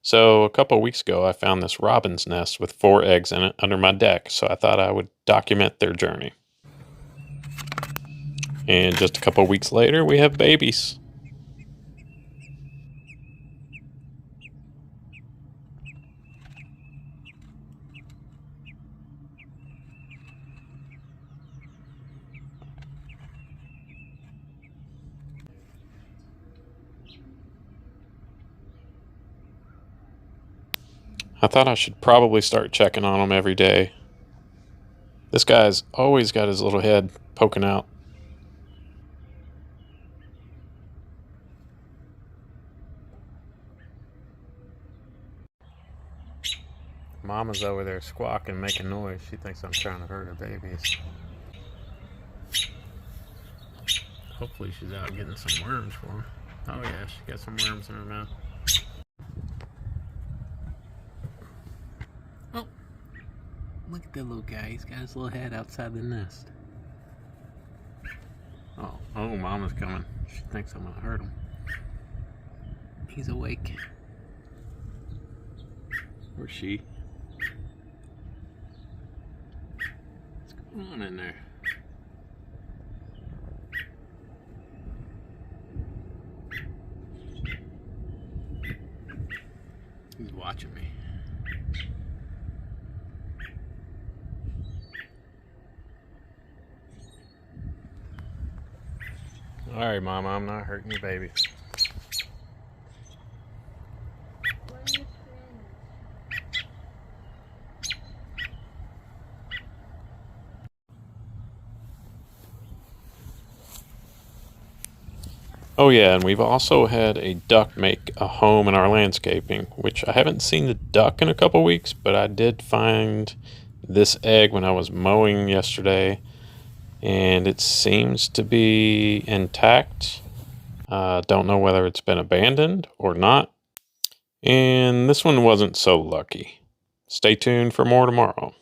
So, a couple of weeks ago, I found this robin's nest with four eggs in it under my deck, so I thought I would document their journey. And just a couple of weeks later, we have babies. I thought I should probably start checking on them every day. This guy's always got his little head poking out. Mama's over there squawking, making noise. She thinks I'm trying to hurt her babies. Hopefully she's out getting some worms for them. Oh yeah, she got some worms in her mouth. Oh, look at that little guy. He's got his little head outside the nest. Oh, Mama's coming. She thinks I'm gonna hurt him. He's awake. Or she. What's going on in there? He's watching me. Alright, Mama, I'm not hurting your baby. Oh yeah, and we've also had a duck make a home in our landscaping, which I haven't seen the duck in a couple weeks, but I did find this egg when I was mowing yesterday, and it seems to be intact. Don't know whether it's been abandoned or not. And this one wasn't so lucky. Stay tuned for more tomorrow.